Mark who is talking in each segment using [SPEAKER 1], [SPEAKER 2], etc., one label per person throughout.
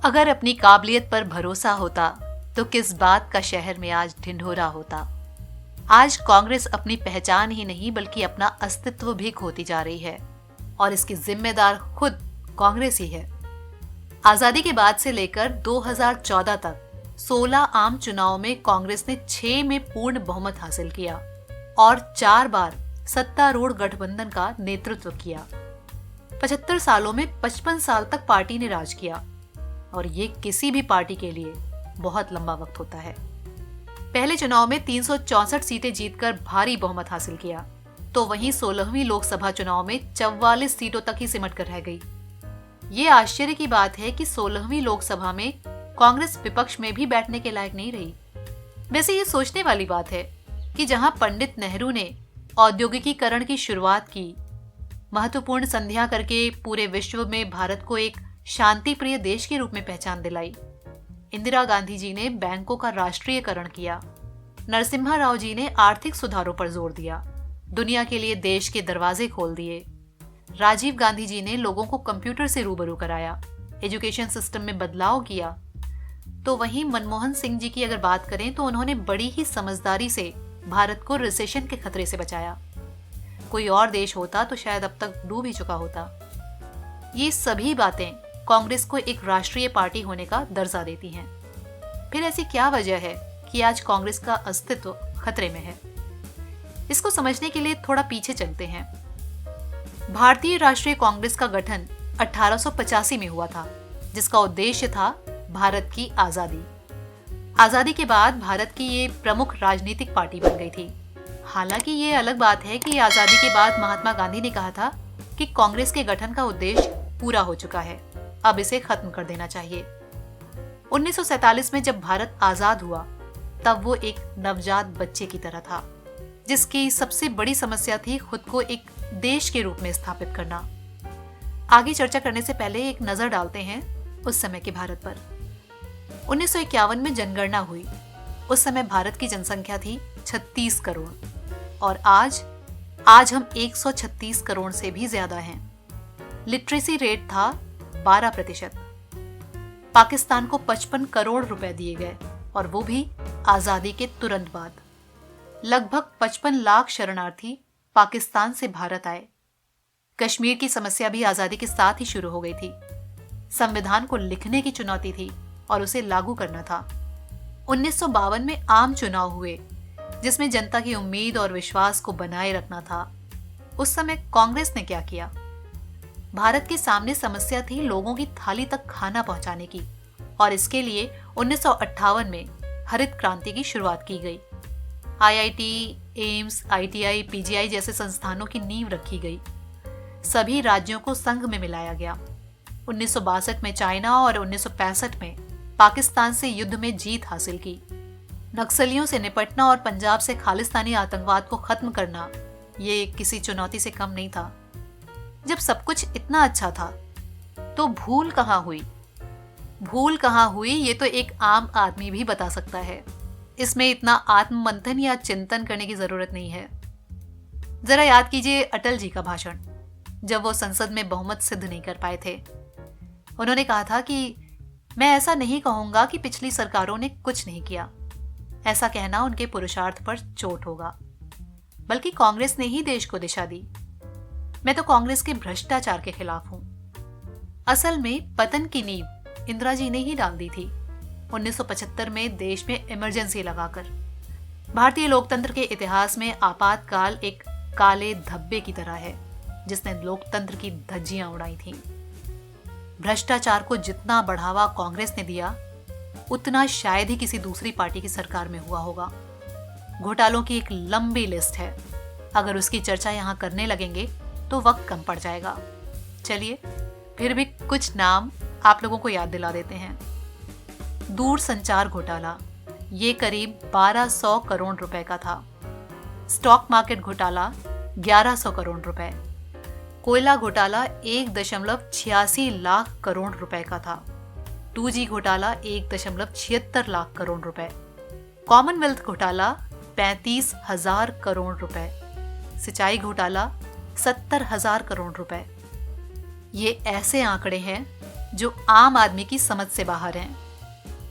[SPEAKER 1] अगर अपनी काबिलियत पर भरोसा होता तो किस बात का शहर में आज ढिंढोरा होता। आज कांग्रेस अपनी पहचान ही नहीं बल्कि अपना अस्तित्व भी खोती जा रही है और इसकी जिम्मेदार खुद कांग्रेस ही है। आजादी के बाद से लेकर 2014 तक 16 आम चुनाव में कांग्रेस ने 6 में पूर्ण बहुमत हासिल किया और 4 बार सत्तारूढ़ गठबंधन का नेतृत्व किया। 75 सालों में 55 साल तक पार्टी ने राज किया और ये किसी भी पार्टी के लिए बहुत लंबा वक्त होता है। पहले चुनाव में 364 सीटें जीतकर भारी बहुमत हासिल किया तो वहीं 16वीं लोकसभा चुनाव में 44 सीटों तक ही सिमट कर रह गई। ये आश्चर्य की बात है कि 16वीं लोकसभा में कांग्रेस विपक्ष में भी बैठने के लायक नहीं रही। वैसे ये सोचने वाली बात है कि जहां पंडित नेहरू ने औद्योगिकीकरण की शुरुआत की, महत्वपूर्ण संध्या करके पूरे विश्व में भारत को एक शांति प्रिय देश के रूप में पहचान दिलाई, इंदिरा गांधी जी ने बैंकों का राष्ट्रीयकरण किया, नरसिम्हा राव जी ने आर्थिक सुधारों पर जोर दिया, दुनिया के लिए देश के दरवाजे खोल दिए, राजीव गांधी जी ने लोगों को कंप्यूटर से रूबरू कराया, एजुकेशन सिस्टम में बदलाव किया, तो वहीं मनमोहन सिंह जी की अगर बात करें तो उन्होंने बड़ी ही समझदारी से भारत को रिसेशन के खतरे से बचाया। कोई और देश होता तो शायद अब तक डूब ही चुका होता। ये सभी बातें कांग्रेस को एक राष्ट्रीय पार्टी होने का दर्जा देती हैं। फिर ऐसी क्या वजह है कि आज कांग्रेस का अस्तित्व खतरे में है? इसको समझने के लिए थोड़ा पीछे चलते हैं। भारतीय राष्ट्रीय कांग्रेस का गठन 1885 में हुआ था, जिसका उद्देश्य था भारत की आजादी। आजादी के बाद भारत की ये प्रमुख राजनीतिक पार्टी बन गई थी। हालांकि ये अलग बात है कि आजादी के बाद महात्मा गांधी ने कहा था कि कांग्रेस के गठन का उद्देश्य पूरा हो चुका है, अब इसे खत्म कर देना चाहिए। 1947 में जब भारत आजाद हुआ तब वो एक नवजात बच्चे की तरह था, जिसकी सबसे बड़ी समस्या थी खुद को एक देश के रूप में स्थापित करना। आगे चर्चा करने से पहले एक नजर डालते हैं उस समय के भारत पर। 1951 में जनगणना हुई। उस समय भारत की जनसंख्या थी 36 करोड़ और आज हम 136 करोड़ से भी ज्यादा हैं। लिटरेसी रेट था 12%। पाकिस्तान को 55 करोड़ रुपए दिए गए और वो भी आजादी के तुरंत बाद। लगभग 55 लाख शरणार्थी पाकिस्तान से भारत आए। कश्मीर की समस्या भी आजादी के साथ ही शुरू हो गई थी। संविधान को लिखने की चुनौती थी और उसे लागू करना था। 1952 में आम चुनाव हुए जिसमें जनता की उम्मीद और विश्वास को बनाए रखना था। उस समय कांग्रेस ने क्या किया? भारत के सामने समस्या थी लोगों की थाली तक खाना पहुंचाने की और इसके लिए 1958 में हरित क्रांति की शुरुआत की गई। आईआईटी, एम्स, आईटीआई, पीजीआई जैसे संस्थानों की नींव रखी गई। सभी राज्यों को संघ में मिलाया गया। 1962 में चाइना और 1965 में पाकिस्तान से युद्ध में जीत हासिल की। नक्सलियों से निपटना और पंजाब से खालिस्तानी आतंकवाद को खत्म करना ये किसी चुनौती से कम नहीं था। जब सब कुछ इतना अच्छा था तो भूल कहाँ हुई? भूल कहाँ हुई ये तो एक आम आदमी भी बता सकता है। इसमें इतना आत्ममंथन या चिंतन करने की जरूरत नहीं है। जरा याद कीजिए अटल जी का भाषण, जब वो संसद में बहुमत सिद्ध नहीं कर पाए थे। उन्होंने कहा था कि मैं ऐसा नहीं कहूंगा कि पिछली सरकारों ने कुछ नहीं किया। ऐसा कहना उनके पुरुषार्थ पर चोट होगा, बल्कि कांग्रेस ने ही देश को दिशा दी। मैं तो कांग्रेस के भ्रष्टाचार के खिलाफ हूं। असल में पतन की नींव इंदिरा जी ने ही डाल दी थी 1975 में देश में इमरजेंसी लगाकर। भारतीय लोकतंत्र के इतिहास में आपातकाल एक काले धब्बे की तरह है जिसने लोकतंत्र की धज्जियां उड़ाई थीं। भ्रष्टाचार को जितना बढ़ावा कांग्रेस ने दिया उतना शायद ही किसी दूसरी पार्टी की सरकार में हुआ होगा। घोटालों की एक लंबी लिस्ट है। अगर उसकी चर्चा यहां करने लगेंगे तो वक्त कम पड़ जाएगा। चलिए फिर भी कुछ नाम आप लोगों को याद दिला देते हैं। दूर संचार घोटाला, ये करीब 1200 करोड़ रुपए का था। स्टॉक मार्केट घोटाला 1100 करोड़ रुपए। कोयला घोटाला 1.86 लाख करोड़ रुपए का था। 2G घोटाला 1.76 लाख करोड़ रुपए। कॉमनवेल्थ घोटाला 35,000 करोड़ रुपए। सिंचाई घोटाला 70,000 करोड़ रुपए। ये ऐसे आंकड़े हैं जो आम आदमी की समझ से बाहर हैं।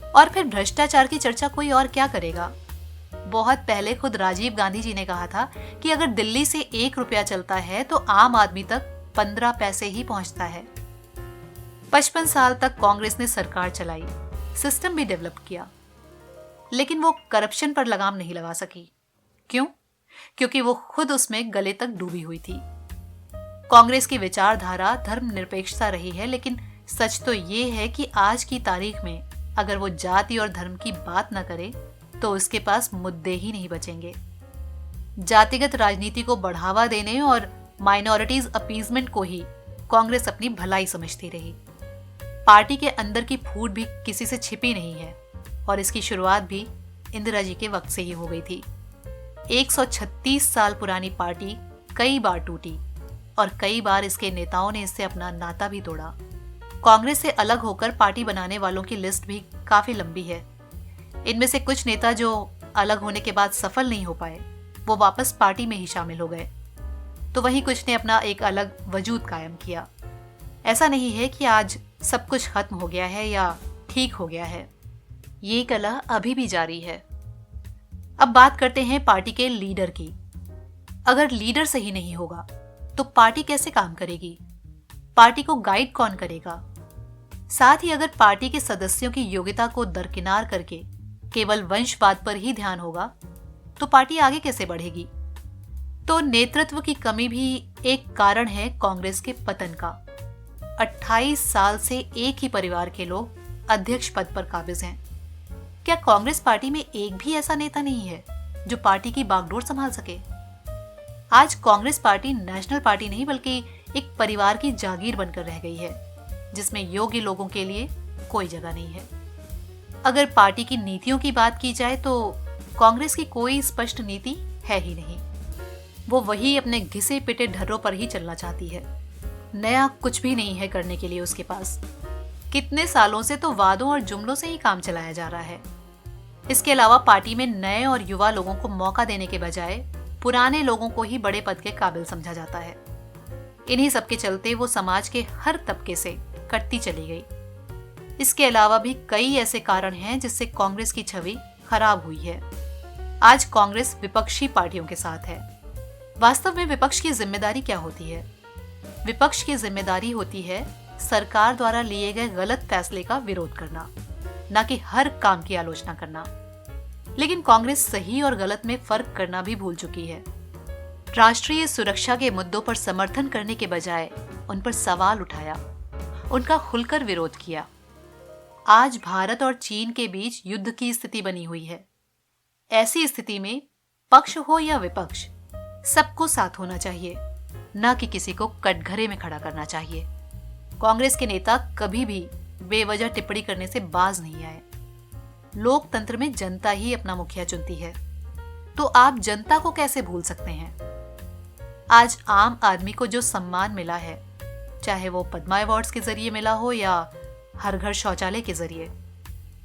[SPEAKER 1] और फिर भ्रष्टाचार की चर्चा कोई और क्या करेगा। बहुत पहले खुद राजीव गांधी जी ने कहा था कि अगर दिल्ली से 1 रुपया चलता है तो आम आदमी तक 15 पैसे ही पहुंचता है। 55 साल तक कांग्रेस ने सरकार चलाई, सिस्टम भी डेवलप किया, लेकिन वो करप्शन पर लगाम नहीं लगा सकी। क्यों? क्योंकि वो खुद उसमें गले तक डूबी हुई थी। कांग्रेस की विचारधारा धर्मनिरपेक्षता रही है, लेकिन सच तो ये है कि आज की तारीख में अगर वो जाति और धर्म की बात न करे तो उसके पास मुद्दे ही नहीं बचेंगे। जातिगत राजनीति को बढ़ावा देने और माइनॉरिटीज अपीजमेंट को ही कांग्रेस अपनी भलाई समझती रही। पार्टी के अंदर की फूट भी किसी से छिपी नहीं है और इसकी शुरुआत भी इंदिरा जी के वक्त से ही हो गई थी। 136 साल पुरानी पार्टी कई बार टूटी और कई बार इसके नेताओं ने इससे अपना नाता भी तोड़ा। कांग्रेस से अलग होकर पार्टी बनाने वालों की लिस्ट भी काफी लंबी है। इनमें से कुछ नेता जो अलग होने के बाद सफल नहीं हो पाए, वो वापस पार्टी में ही शामिल हो गए, तो वहीं कुछ ने अपना एक अलग वजूद कायम किया। ऐसा नहीं है कि आज सब कुछ खत्म हो गया है या ठीक हो गया है, ये कला अभी भी जारी है। अब बात करते हैं पार्टी के लीडर की। अगर लीडर सही नहीं होगा तो पार्टी कैसे काम करेगी? पार्टी को गाइड कौन करेगा? साथ ही अगर पार्टी के सदस्यों की योग्यता को दरकिनार करके केवल वंशवाद पर ही ध्यान होगा तो पार्टी आगे कैसे बढ़ेगी? तो नेतृत्व की कमी भी एक कारण है कांग्रेस के पतन का। 28 साल से एक ही परिवार के लोग अध्यक्ष पद पर काबिज हैं। क्या कांग्रेस पार्टी में एक भी ऐसा नेता नहीं है जो पार्टी की बागडोर संभाल सके? आज कांग्रेस पार्टी नेशनल पार्टी नहीं बल्कि एक परिवार की जागीर बनकर रह गई है, जिसमें योग्य लोगों के लिए कोई जगह नहीं है। अगर पार्टी की नीतियों की बात की जाए तो कांग्रेस की कोई स्पष्ट नीति है ही नहीं। वो वही अपने घिसे पिटे ढर्रों पर ही चलना चाहती है। नया कुछ भी नहीं है करने के लिए उसके पास। कितने सालों से तो वादों और जुमलों से ही काम चलाया जा रहा है। इसके अलावा पार्टी में नए और युवा लोगों को मौका देने के बजाय पुराने लोगों को ही बड़े पद के काबिल समझा जाता है। इन्हीं सबके चलते वो समाज के हर तबके से कटती चली गई। इसके अलावा भी कई ऐसे कारण हैं जिससे कांग्रेस की छवि खराब हुई है। आज कांग्रेस विपक्षी पार्टियों के साथ है। वास्तव में विपक्ष की जिम्मेदारी क्या होती है? विपक्ष की जिम्मेदारी होती है सरकार द्वारा लिए गए गलत फैसले का विरोध करना, न कि हर काम की आलोचना करना। लेकिन कांग्रेस सही और गलत में फर्क करना भी भूल चुकी है। राष्ट्रीय सुरक्षा के मुद्दों पर समर्थन करने के बजाय उन पर सवाल उठाया, उनका खुलकर विरोध किया। आज भारत और चीन के बीच युद्ध की स्थिति बनी हुई है। ऐसी स्थिति में पक्ष हो या विपक्ष, सबको साथ होना चाहिए, न कि किसी को कटघरे में खड़ा करना चाहिए। कांग्रेस के नेता कभी भी बेवजह टिप्पणी करने से बाज नहीं आए। लोकतंत्र में जनता ही अपना मुखिया चुनती है, तो आप जनता को कैसे भूल सकते हैं? आज आम आदमी को जो सम्मान मिला है, चाहे वो पद्मा अवार्ड्स के जरिए मिला हो या हर घर शौचालय के जरिए,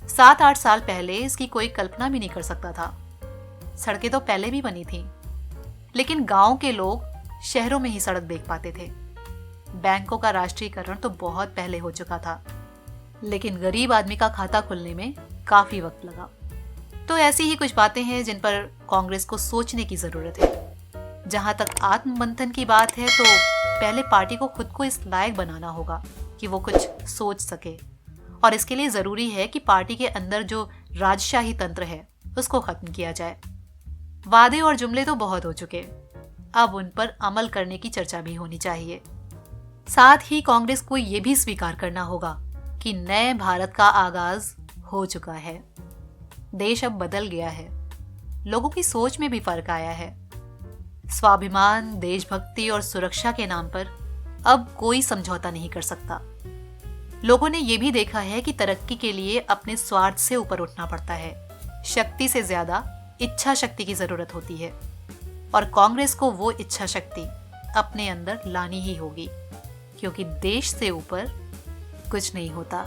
[SPEAKER 1] 7-8 साल पहले इसकी कोई कल्पना भी नहीं कर सकता था। सड़कें तो पहले भी बनी थी, लेकिन गांव के लोग शहरों में ही सड़क देख पाते थे। बैंकों का राष्ट्रीयकरण तो बहुत पहले हो चुका था, लेकिन गरीब आदमी का खाता खुलने में काफी वक्त लगा। तो ऐसी ही कुछ बातें हैं जिन पर कांग्रेस को सोचने की जरूरत है। जहां तक आत्ममंथन की बात है तो पहले पार्टी को खुद को इस लायक बनाना होगा कि वो कुछ सोच सके, और इसके लिए जरूरी है कि पार्टी के अंदर जो राजशाही तंत्र है उसको खत्म किया जाए। वादे और जुमले तो बहुत हो चुके, अब उन पर अमल करने की चर्चा भी होनी चाहिए। साथ ही कांग्रेस को यह भी स्वीकार करना होगा कि नए भारत का आगाज हो चुका है। देश अब बदल गया है, लोगों की सोच में भी फर्क आया है। स्वाभिमान, देशभक्ति और सुरक्षा के नाम पर अब कोई समझौता नहीं कर सकता। लोगों ने यह भी देखा है कि तरक्की के लिए अपने स्वार्थ से ऊपर उठना पड़ता है। शक्ति से ज्यादा इच्छा शक्ति की जरूरत होती है, और कांग्रेस को वो इच्छा शक्ति अपने अंदर लानी ही होगी, क्योंकि देश से ऊपर कुछ नहीं होता।